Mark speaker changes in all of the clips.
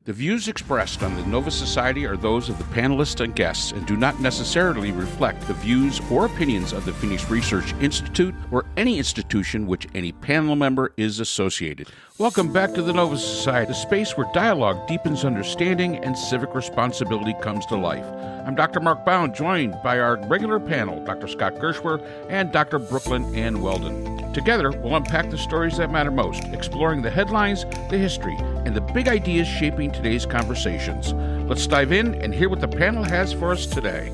Speaker 1: The views expressed on the Nova Society are those of the panelists and guests and do not necessarily reflect the views or opinions of the Phoenix Research Institute or any institution which any panel member is associated. Welcome back to the Nova Society, the space where dialogue deepens understanding and civic responsibility comes to life. I'm Dr. Mark Bound, joined by our regular panel, Dr. Scott Gershwer and Dr. Brooklyn Ann Weldon. Together, we'll unpack the stories that matter most, exploring the headlines, the history, and the big ideas shaping today's conversations. Let's dive in and hear what the panel has for us today.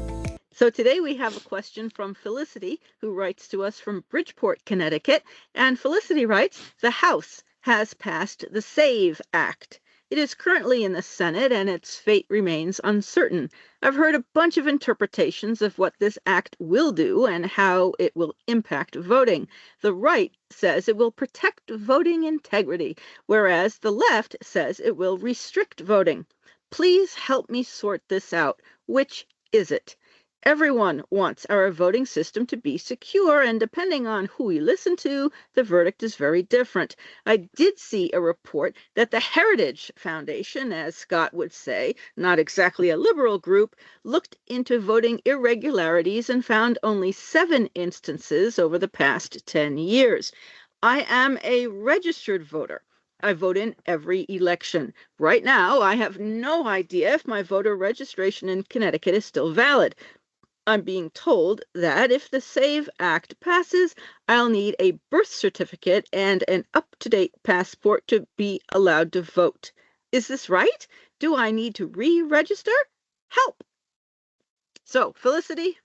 Speaker 2: So today we have a question from Felicity, who writes to us from Bridgeport, Connecticut. And Felicity writes, the House has passed the SAVE Act. It is currently in the Senate and its fate remains uncertain. I've heard a bunch of interpretations of what this act will do and how it will impact voting. The right says it will protect voting integrity, whereas the left says it will restrict voting. Please help me sort this out. Which is it? Everyone wants our voting system to be secure, and depending on who we listen to, the verdict is very different. I did see a report that the Heritage Foundation, as Scott would say, not exactly a liberal group, looked into voting irregularities and found only 7 instances over the past 10 years. I am a registered voter. I vote in every election. Right now, I have no idea if my voter registration in Connecticut is still valid. I'm being told that if the SAVE Act passes, I'll need a birth certificate and an up-to-date passport to be allowed to vote. Is this right? Do I need to re-register? Help! So, Felicity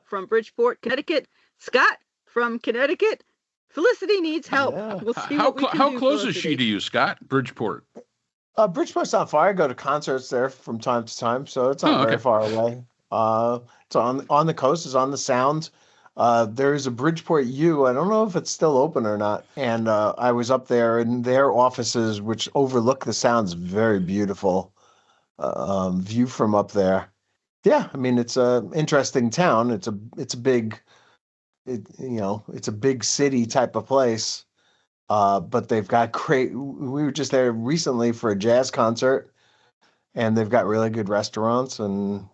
Speaker 2: from Bridgeport, Connecticut. Scott from Connecticut. Felicity needs help.
Speaker 3: Yeah.
Speaker 2: We'll see what we can
Speaker 1: How
Speaker 2: do,
Speaker 1: close
Speaker 2: Felicity.
Speaker 1: is she to you, Scott? Bridgeport.
Speaker 3: Bridgeport's not far. I go to concerts there from time to time, so it's not very
Speaker 1: okay.
Speaker 3: far away. It's on the coast, it's on the Sound. There's a Bridgeport U. I don't know if it's still open or not. And I was up there in their offices, which overlook the Sound's very beautiful view from up there. Yeah, I mean it's a interesting town. It's a big, it's a big city type of place. But they've got great. We were just there recently for a jazz concert, and they've got really good restaurants. And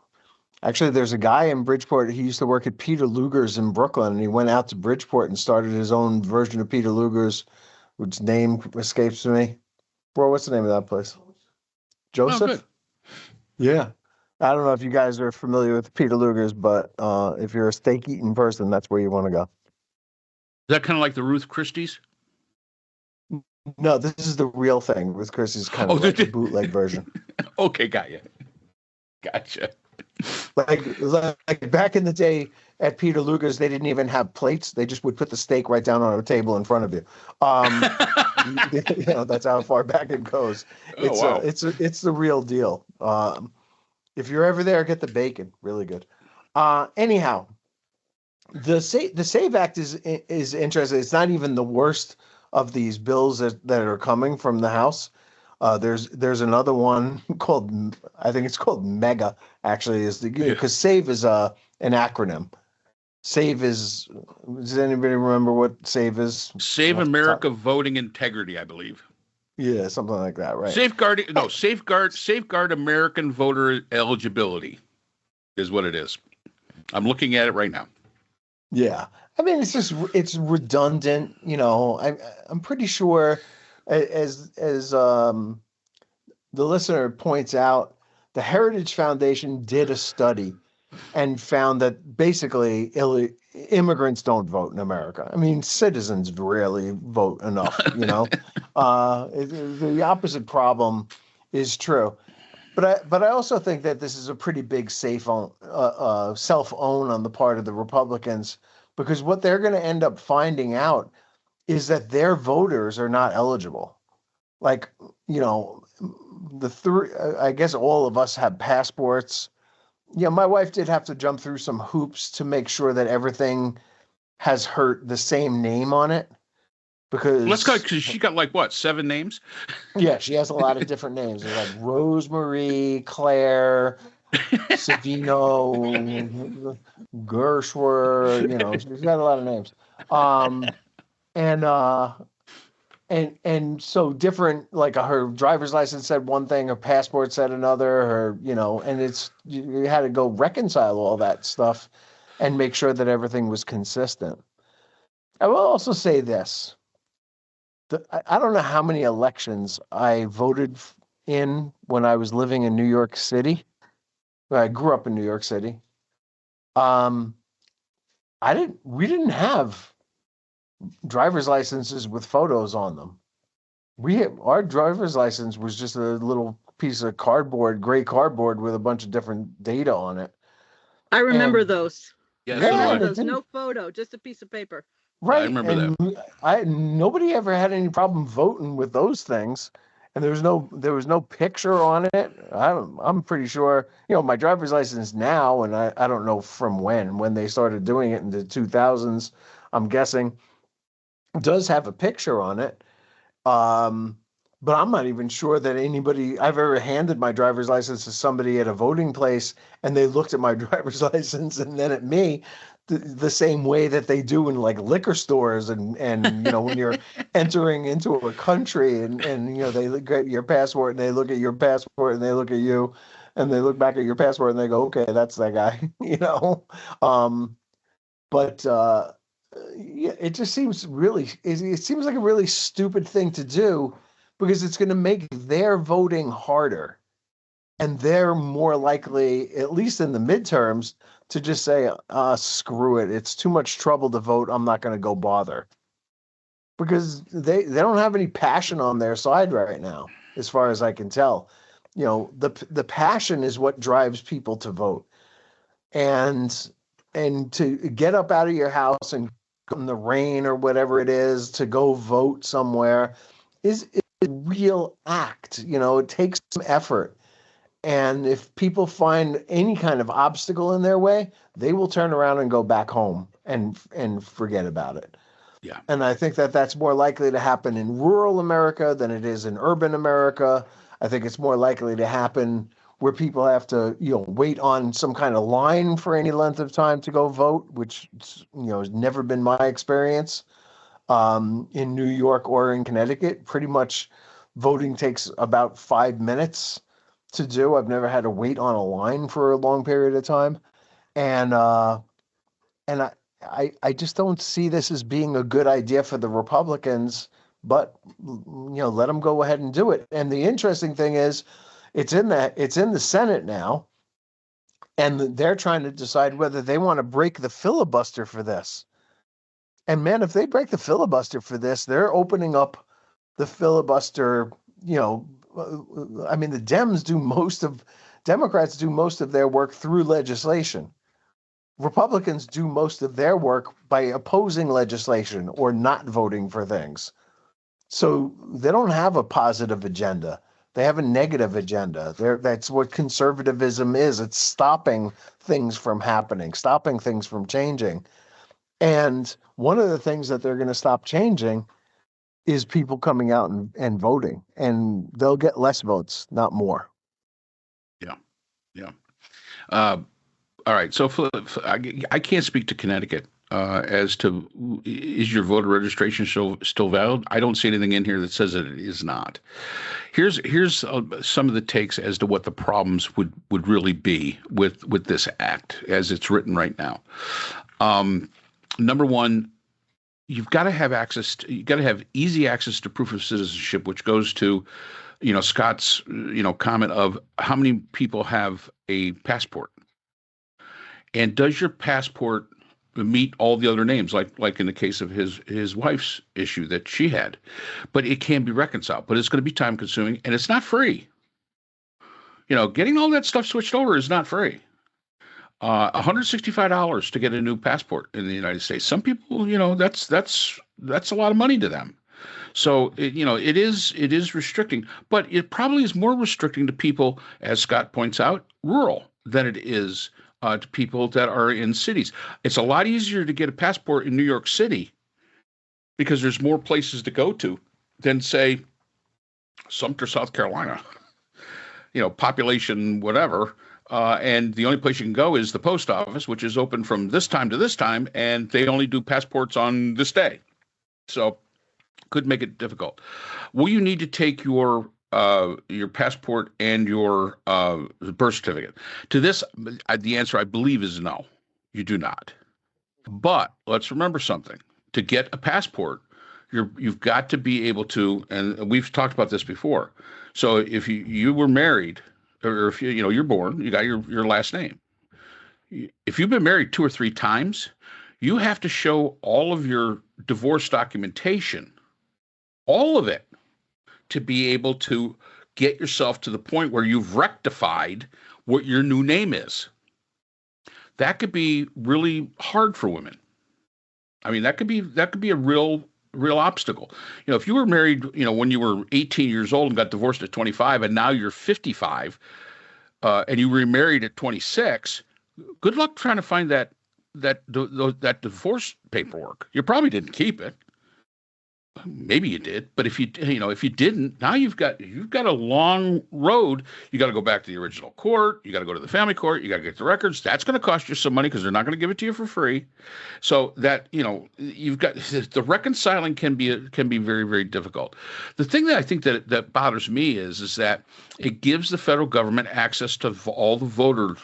Speaker 3: actually, there's a guy in Bridgeport. He used to work at Peter Luger's in Brooklyn, and he went out to Bridgeport and started his own version of Peter Luger's, which name escapes me. Bro, what's the name of that place? Joseph?
Speaker 1: Oh, good.
Speaker 3: Yeah. I don't know if you guys are familiar with Peter Luger's, but if you're a steak eating person, that's where you want to go.
Speaker 1: Is that kind of like the Ruth Christie's?
Speaker 3: No, this is the real thing. With Chris's kind of like a bootleg version.
Speaker 1: Okay, got you. Gotcha.
Speaker 3: Like back in the day at Peter Luger's, they didn't even have plates. They just would put the steak right down on a table in front of you. That's how far back it goes.
Speaker 1: Wow.
Speaker 3: It's the real deal. If you're ever there, get the bacon. Really good. Anyhow, the SAVE Act is interesting. It's not even the worst of these bills that are coming from the House. There's another one called, I think it's called MEGA, actually, because SAVE is an acronym. SAVE is, does anybody remember what SAVE is?
Speaker 1: Save America Voting Integrity, I believe.
Speaker 3: Yeah, something like that, right?
Speaker 1: Safeguard American voter eligibility is what it is. I'm looking at it right now.
Speaker 3: Yeah. I mean, it's redundant, I'm pretty sure as the listener points out, the Heritage Foundation did a study and found that basically immigrants don't vote in America. I mean, citizens rarely vote enough, the opposite problem is true. But I also think that this is a pretty big self-own on the part of the Republicans, because what they're going to end up finding out is that their voters are not eligible. Like, I guess all of us have passports. Yeah, my wife did have to jump through some hoops to make sure that everything has the same name on it. Because
Speaker 1: she got like what, 7 names?
Speaker 3: Yeah, she has a lot of different names. There's like Rosemary, Claire, Savino, Gershwer, she's got a lot of names. and so different, like her driver's license said one thing, her passport said another, her, and you had to go reconcile all that stuff and make sure that everything was consistent. I will also say this. I don't know how many elections I voted in when I was living in New York City. I grew up in New York City. Um, we didn't have driver's licenses with photos on them. Our driver's license was just a little piece of gray cardboard with a bunch of different data on it.
Speaker 2: I remember
Speaker 3: And
Speaker 2: those.
Speaker 1: Yeah,
Speaker 2: I
Speaker 1: so do
Speaker 2: remember
Speaker 1: I.
Speaker 2: those. No photo, just a piece of paper.
Speaker 3: Right.
Speaker 1: I remember that.
Speaker 3: Nobody ever had any problem voting with those things. And there was no picture on it. I'm pretty sure, my driver's license now, and I don't know from when they started doing it in the 2000s, I'm guessing, does have a picture on it. But I'm not even sure that I've ever handed my driver's license to somebody at a voting place and they looked at my driver's license and then at me the same way that they do in like liquor stores and when you're entering into a country and they look at your passport and they look at your passport and they look at you and they look back at your passport and they go, okay, that's that guy, but yeah, it just seems it seems like a really stupid thing to do because it's going to make their voting harder. And they're more likely, at least in the midterms, to just say, screw it. It's too much trouble to vote. I'm not going to go bother. Because they don't have any passion on their side right now, as far as I can tell. The passion is what drives people to vote. And to get up out of your house and in the rain or whatever it is to go vote somewhere is a real act. It takes some effort. And if people find any kind of obstacle in their way, they will turn around and go back home and forget about it.
Speaker 1: Yeah.
Speaker 3: And I think that that's more likely to happen in rural America than it is in urban America. I think it's more likely to happen where people have to, wait on some kind of line for any length of time to go vote, which, has never been my experience. In New York or in Connecticut, pretty much voting takes about 5 minutes to do. I've never had to wait on a line for a long period of time. And I just don't see this as being a good idea for the Republicans, but let them go ahead and do it. And the interesting thing is it's in the Senate now, and they're trying to decide whether they want to break the filibuster for this. And man, if they break the filibuster for this, they're opening up the filibuster, I mean, Democrats do most of their work through legislation. Republicans do most of their work by opposing legislation or not voting for things. So they don't have a positive agenda. They have a negative agenda. That's what conservatism is. It's stopping things from happening, stopping things from changing. And one of the things that they're going to stop changing is people coming out and voting. And they'll get less votes, not more.
Speaker 1: Yeah. Yeah. All right. So I can't speak to Connecticut as to is your voter registration still valid? I don't see anything in here that says that it is not. Here's some of the takes as to what the problems would really be with this act as it's written right now. Number one, you've got to have easy access to proof of citizenship, which goes to, Scott's, comment of how many people have a passport. And does your passport meet all the other names, like in the case of his wife's issue that she had? But it can be reconciled, but it's going to be time consuming and it's not free. Getting all that stuff switched over is not free. $165 to get a new passport in the United States. Some people, that's a lot of money to them. So it is restricting, but it probably is more restricting to people, as Scott points out, rural than it is to people that are in cities. It's a lot easier to get a passport in New York City because there's more places to go to than, say, Sumter, South Carolina. Population, whatever. And the only place you can go is the post office, which is open from this time to this time, and they only do passports on this day. So Could make it difficult. Will you need to take your passport and your birth certificate? To this, the answer I believe is no. You do not. But let's remember something. To get a passport, you've got to be able to, and we've talked about this before. So if you were married, or if you're born, you got your last name. If you've been married 2 or 3 times, you have to show all of your divorce documentation, all of it, to be able to get yourself to the point where you've rectified what your new name is. That could be really hard for women. I mean, that could be a real obstacle. If you were married, when you were 18 years old and got divorced at 25, and now you're 55, and you remarried at 26, good luck trying to find that divorce paperwork. You probably didn't keep it. Maybe you did, but if you didn't, now you've got a long road. You got to go back to the original court. You got to go to the family court. You got to get the records. That's going to cost you some money because they're not going to give it to you for free. So that you've got the reconciling can be very, very difficult. The thing that I think that bothers me is that it gives the federal government access to all the voter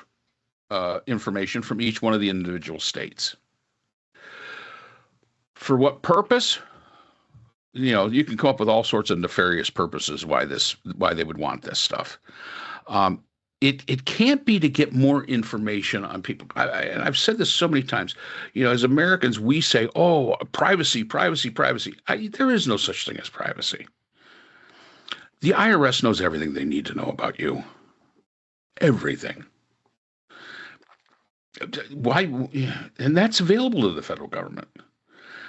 Speaker 1: information from each one of the individual states. For what purpose? You can come up with all sorts of nefarious purposes why they would want this stuff. It can't be to get more information on people. And I've said this so many times. As Americans, we say, "Oh, privacy, privacy, privacy." There is no such thing as privacy. The IRS knows everything they need to know about you. Everything. Why? And that's available to the federal government.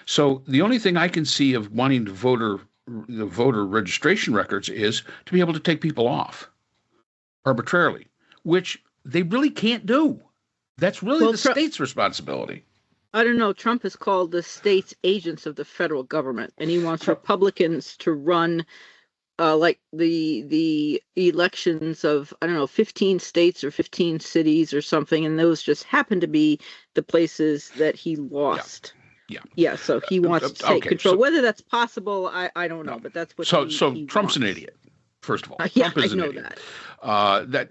Speaker 1: So the only thing I can see of wanting the voter registration records is to be able to take people off arbitrarily, which they really can't do. That's really the state's responsibility.
Speaker 2: I don't know. Trump has called the states agents of the federal government, and he wants Republicans to run like the elections of, 15 states or 15 cities or something, and those just happen to be the places that he lost. Yeah. So he wants to take control. Whether that's possible, I don't know, but that's what. So he
Speaker 1: Trump's
Speaker 2: wants.
Speaker 1: An idiot. First of all,
Speaker 2: Trump
Speaker 1: is
Speaker 2: I know
Speaker 1: an idiot. That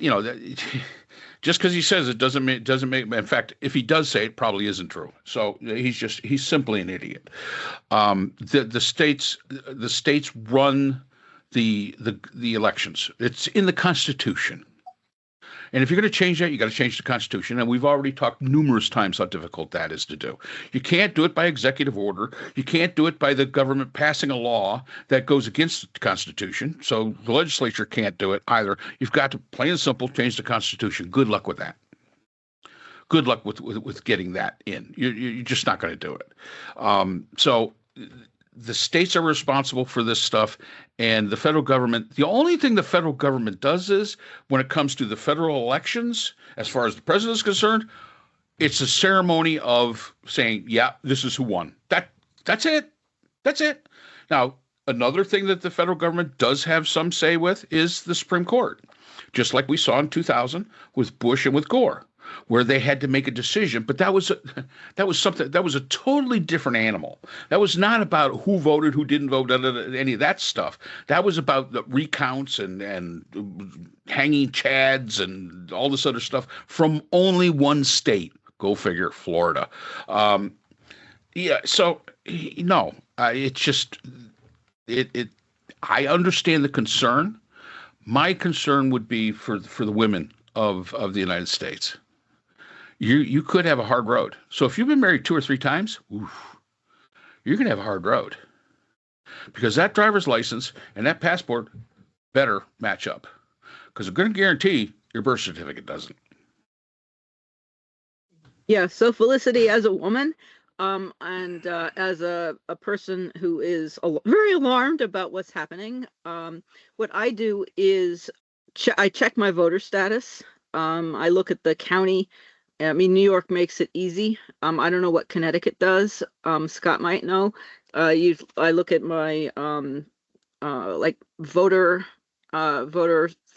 Speaker 1: just because he says it doesn't make. In fact, if he does say it, probably isn't true. So he's simply an idiot. The states run the elections. It's in the Constitution. And if you're going to change that, you got to change the Constitution. And we've already talked numerous times how difficult that is to do. You can't do it by executive order. You can't do it by the government passing a law that goes against the Constitution. So the legislature can't do it either. You've got to, plain and simple, change the Constitution. Good luck with that. Good luck with getting that in. You're just not going to do it. So the states are responsible for this stuff, and the federal government, the only thing the federal government does is, when it comes to the federal elections, as far as the president is concerned, it's a ceremony of saying, yeah, this is who won. That's it. That's it. Now, another thing that the federal government does have some say with is the Supreme Court, just like we saw in 2000 with Bush and with Gore, where they had to make a decision. But that was a totally different animal. That was not about who voted, who didn't vote, any of that stuff. That was about the recounts and hanging chads and all this other stuff from only one state. Go figure, Florida. So no, it's just it. I understand the concern. My concern would be for the women of the United States. You could have a hard road. So if you've been married 2 or 3 times, you're going to have a hard road, because that driver's license and that passport better match up, because I'm going to guarantee your birth certificate doesn't.
Speaker 2: Yeah. So Felicity, as a woman, and as a person who is very alarmed about what's happening, what I do is I check my voter status. I look at the county. I mean, New York makes it easy. I don't know what Connecticut does. Scott might know. I look at my like voter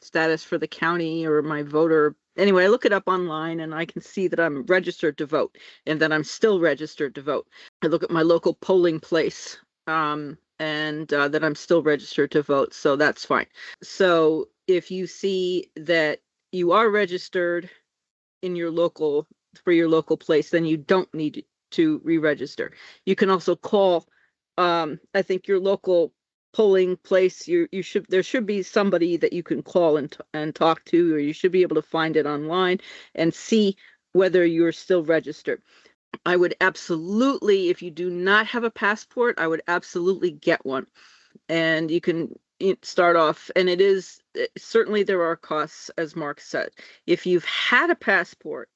Speaker 2: status for the county, or my voter. Anyway, I look it up online, and I can see that I'm registered to vote, and that I'm still registered to vote. I look at my local polling place, and and that I'm still registered to vote, so that's fine. So if you see that you are registered in your local for your local place, then you don't need to re-register. You can also call, I think your local polling place, there should be somebody that you can call and talk to, or you should be able to find it online and see whether you're still registered. I would absolutely, if you do not have a passport, I would absolutely get one. And you can start off, and certainly there are costs, as Mark said. If you've had a passport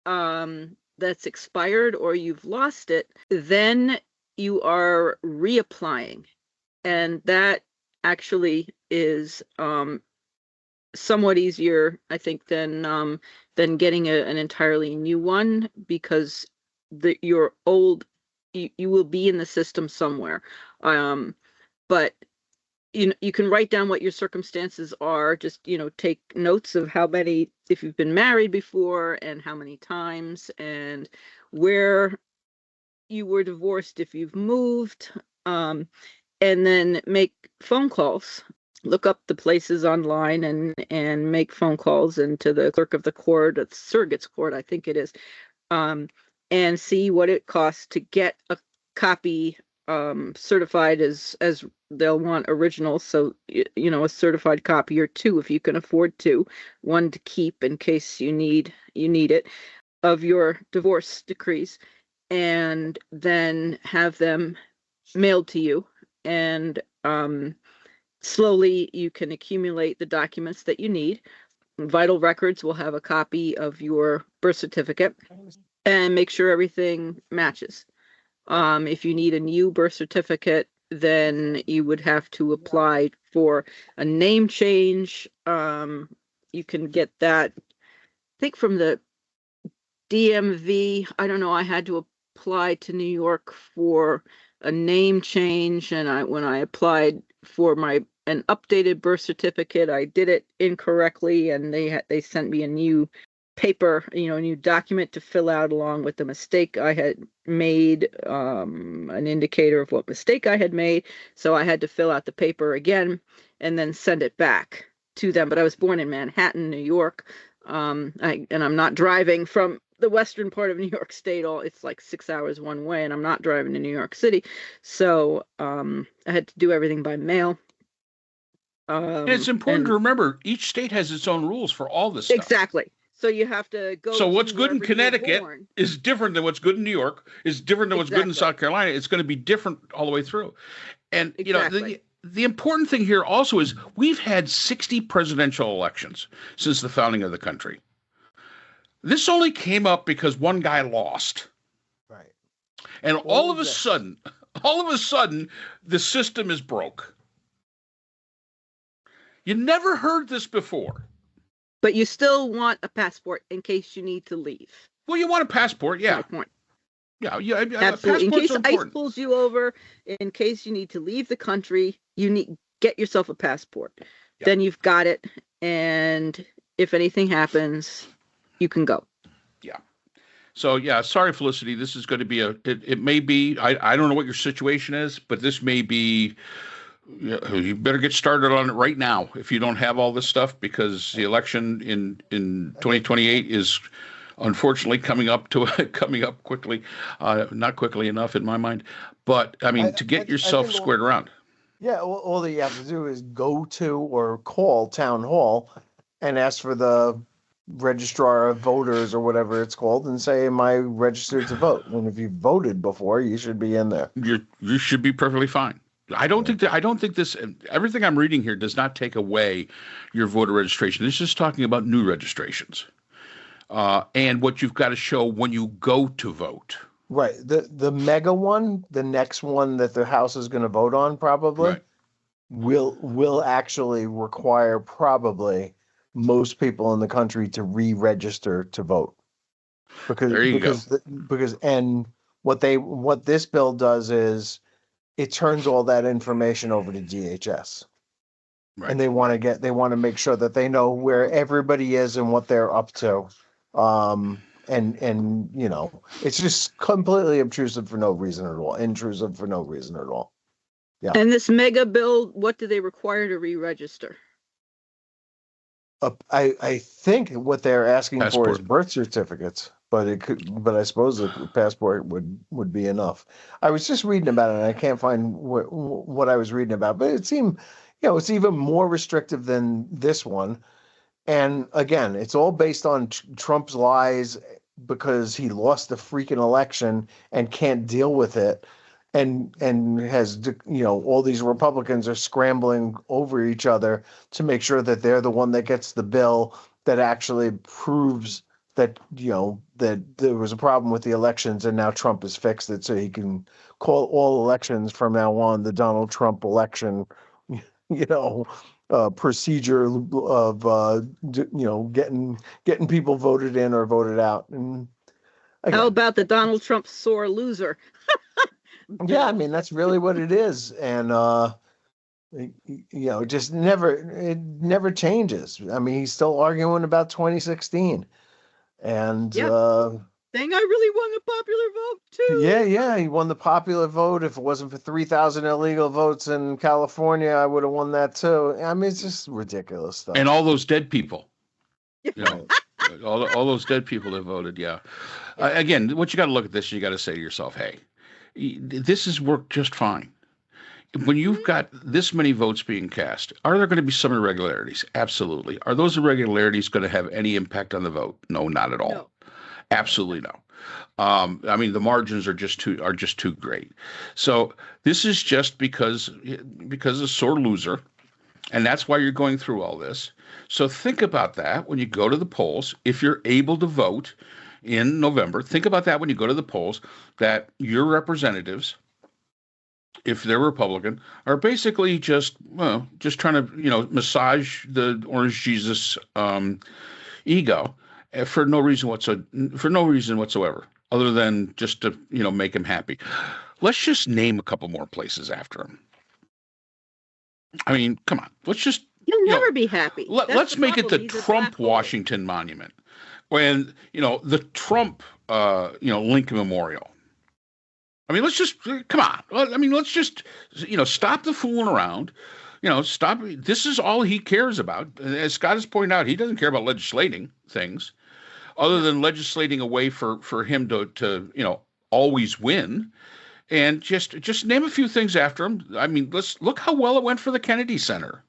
Speaker 2: that's expired or you've lost it, then you are reapplying. And that actually is somewhat easier, I think, than getting an entirely new one, because your old, you will be in the system somewhere. But you can write down what your circumstances are. Just, take notes of how many, if you've been married before, and how many times, and where you were divorced, if you've moved, and then make phone calls. Look up the places online and make phone calls into the clerk of the court, the surrogate's court, I think it is, and see what it costs to get a copy certified, as they'll want original. So, a certified copy or two, if you can afford to, one to keep in case you need it, of your divorce decrees, and then have them mailed to you. And slowly you can accumulate the documents that you need. Vital records will have a copy of your birth certificate, and make sure everything matches. If you need a new birth certificate, then you would have to apply for a name change. You can get that, I think, from the DMV. I don't know. I had to apply to New York for a name change, and when I applied for an updated birth certificate, I did it incorrectly, and they sent me a new paper, a new document to fill out along with the mistake I had made, an indicator of what mistake I had made. So I had to fill out the paper again and then send it back to them. But I was born in Manhattan, New York, and I'm not driving from the western part of New York State. It's like 6 hours one way, and I'm not driving to New York City. So I had to do everything by mail.
Speaker 1: And it's important to remember, each state has its own rules for all this stuff.
Speaker 2: Exactly. So you have to go.
Speaker 1: So what's good in Connecticut is different than what's good in New York, is different than what's good in South Carolina. It's going to be different all the way through. And, the important thing here also is we've had 60 presidential elections since the founding of the country. This only came up because one guy lost.
Speaker 3: Right.
Speaker 1: And all of a sudden, the system is broke. You never heard this before.
Speaker 2: But you still want a passport in case you need to leave.
Speaker 1: Well, you want a passport, yeah.
Speaker 2: Point.
Speaker 1: Yeah,
Speaker 2: absolutely. In case ICE pulls you over, in case you need to leave the country, get yourself a passport. Yeah. Then you've got it, and if anything happens, you can go.
Speaker 1: Yeah. So, sorry, Felicity. This is going to be it may be, I don't know what your situation is, but this may be, you better get started on it right now if you don't have all this stuff, because the election in 2028 is unfortunately coming up quickly, not quickly enough in my mind. But to get yourself squared around.
Speaker 3: Yeah, all that you have to do is go to or call town hall and ask for the registrar of voters or whatever it's called, and say, am I registered to vote? And if you voted before, you should be in there.
Speaker 1: You should be perfectly fine. I don't think this, everything I'm reading here does not take away your voter registration. This is talking about new registrations, and what you've got to show when you go to vote.
Speaker 3: Right. The mega one, the next one that the House is going to vote on probably, right, will actually require probably most people in the country to re-register to vote. Because what this bill does is it turns all that information over to DHS. Right. And they want to make sure that they know where everybody is and what they're up to. And it's just completely intrusive for no reason at all. Yeah.
Speaker 2: And this mega bill, what do they require to re-register?
Speaker 3: I think what they're asking for is
Speaker 1: Passport.
Speaker 3: birth certificates, but I suppose the passport would be enough. I was just reading about it, and I can't find what I was reading about, but it seemed, it's even more restrictive than this one. And again, it's all based on Trump's lies because he lost the freaking election and can't deal with it. And has, all these Republicans are scrambling over each other to make sure that they're the one that gets the bill that actually proves that, that there was a problem with the elections, and now Trump has fixed it so he can call all elections from now on the Donald Trump election, procedure of getting people voted in or voted out. And again,
Speaker 2: How about the Donald Trump sore loser?
Speaker 3: yeah, I mean that's really what it is, and it never changes. I mean, he's still arguing about 2016, and
Speaker 2: Yep. Saying I really won the popular vote too.
Speaker 3: yeah, he won the popular vote. If it wasn't for 3,000 illegal votes in California, I would have won that too. I mean, it's just ridiculous stuff.
Speaker 1: And all those dead people. All those dead people that voted, yeah. Again, what you got to look at this, you got to say to yourself, hey, this has worked just fine. When you've got this many votes being cast, are there going to be some irregularities? Absolutely. Are those irregularities going to have any impact on the vote? No, not at all.
Speaker 2: No.
Speaker 1: Absolutely no. I mean, the margins are just too great. So this is just because a sore loser, and that's why you're going through all this. So think about that when you go to the polls. If you're able to vote in November, think about that when you go to the polls, that your representatives, if they're Republican, are basically just trying to, massage the Orange Jesus ego for no reason whatsoever, other than just to, make him happy. Let's just name a couple more places after him. I mean, come on. Let's just...
Speaker 2: He'll never be happy.
Speaker 1: Let's make it the Trump Washington Monument. When, the Trump, Lincoln Memorial. I mean, let's just, come on. I mean, let's just, stop the fooling around. Stop. This is all he cares about. As Scott has pointed out, he doesn't care about legislating things other than legislating a way for him to always win. And just name a few things after him. I mean, let's look how well it went for the Kennedy Center.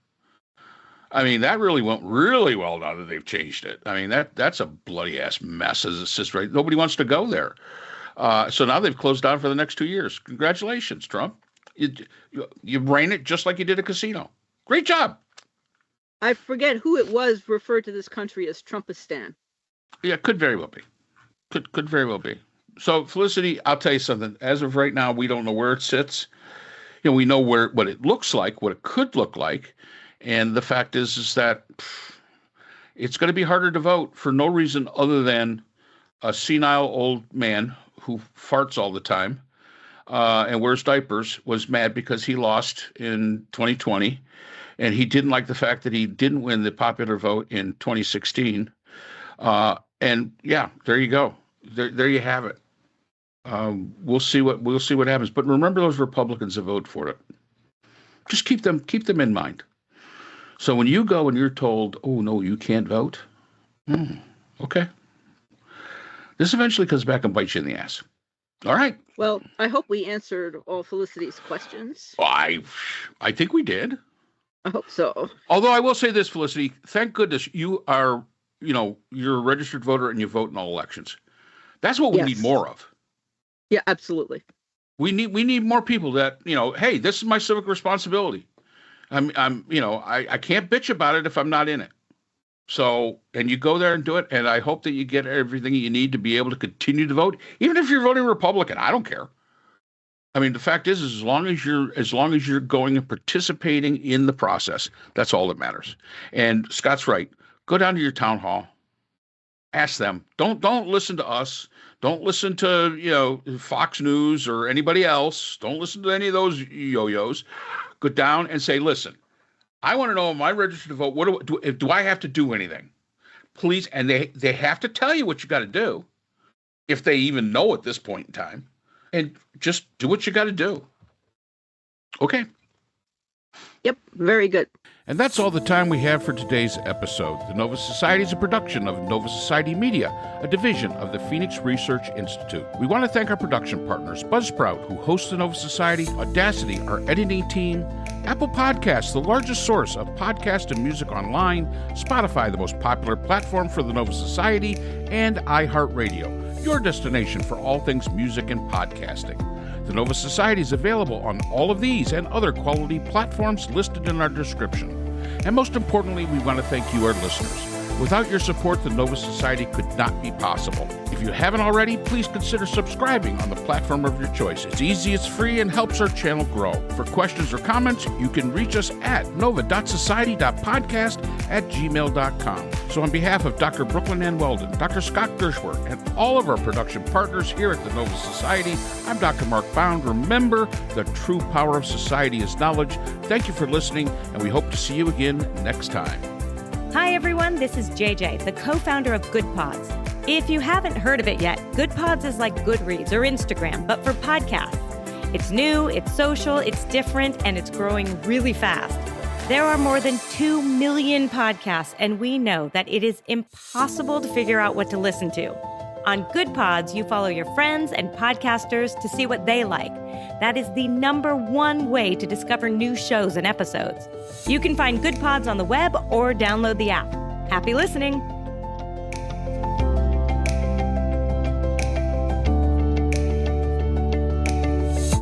Speaker 1: I mean, that really went really well now that they've changed it. I mean, that's a bloody ass mess as it sits right. Nobody wants to go there. So now they've closed down for the next 2 years. Congratulations, Trump. You ran it just like you did a casino. Great job.
Speaker 2: I forget who it was referred to this country as Trumpistan.
Speaker 1: Yeah, could very well be. Could very well be. So, Felicity, I'll tell you something. As of right now, we don't know where it sits. We know what it looks like, what it could look like. And the fact is that it's going to be harder to vote for no reason other than a senile old man who farts all the time and wears diapers was mad because he lost in 2020. And he didn't like the fact that he didn't win the popular vote in 2016. And yeah, there you go. There you have it. We'll see what happens. But remember those Republicans that vote for it. Just keep them in mind. So when you go and you're told, oh, no, you can't vote. Okay. This eventually comes back and bites you in the ass. All right.
Speaker 2: Well, I hope we answered all Felicity's questions.
Speaker 1: I think we did.
Speaker 2: I hope so.
Speaker 1: Although I will say this, Felicity, thank goodness you are, you're a registered voter and you vote in all elections. That's what we need more of.
Speaker 2: Yeah, absolutely.
Speaker 1: We need more people that, hey, this is my civic responsibility. I can't bitch about it if I'm not in it. So, and you go there and do it. And I hope that you get everything you need to be able to continue to vote, even if you're voting Republican. I don't care. I mean, the fact is as long as you're going and participating in the process, that's all that matters. And Scott's right. Go down to your town hall. Ask them. Don't listen to us. Don't listen to, Fox News or anybody else. Don't listen to any of those yo-yos. Go down and say, listen, I want to know, am I registered to vote? What do I have to do anything? Please. And they have to tell you what you got to do, if they even know at this point in time, and just do what you got to do. Okay.
Speaker 2: Yep, very good.
Speaker 1: And that's all the time we have for today's episode. The Nova Society is a production of Nova Society Media, a division of the Phoenix Research Institute. We want to thank our production partners, Buzzsprout, who hosts the Nova Society, Audacity, our editing team, Apple Podcasts, the largest source of podcast and music online, Spotify, the most popular platform for the Nova Society, and iHeartRadio, your destination for all things music and podcasting. The Nova Society is available on all of these and other quality platforms listed in our description. And most importantly, we want to thank you, our listeners. Without your support, the Nova Society could not be possible. If you haven't already, please consider subscribing on the platform of your choice. It's easy, it's free, and helps our channel grow. For questions or comments, you can reach us at nova.society.podcast@gmail.com. So on behalf of Dr. Brooklyn Ann Weldon, Dr. Scott Gershworth, and all of our production partners here at the Nova Society, I'm Dr. Mark Bound. Remember, the true power of society is knowledge. Thank you for listening, and we hope to see you again next time.
Speaker 4: Hi everyone, this is JJ, the co-founder of Good Pods. If you haven't heard of it yet, Good Pods is like Goodreads or Instagram, but for podcasts. It's new, it's social, it's different, and it's growing really fast. There are more than 2 million podcasts, and we know that it is impossible to figure out what to listen to. On Good Pods, you follow your friends and podcasters to see what they like. That is the #1 way to discover new shows and episodes. You can find Good Pods on the web or download the app. Happy listening!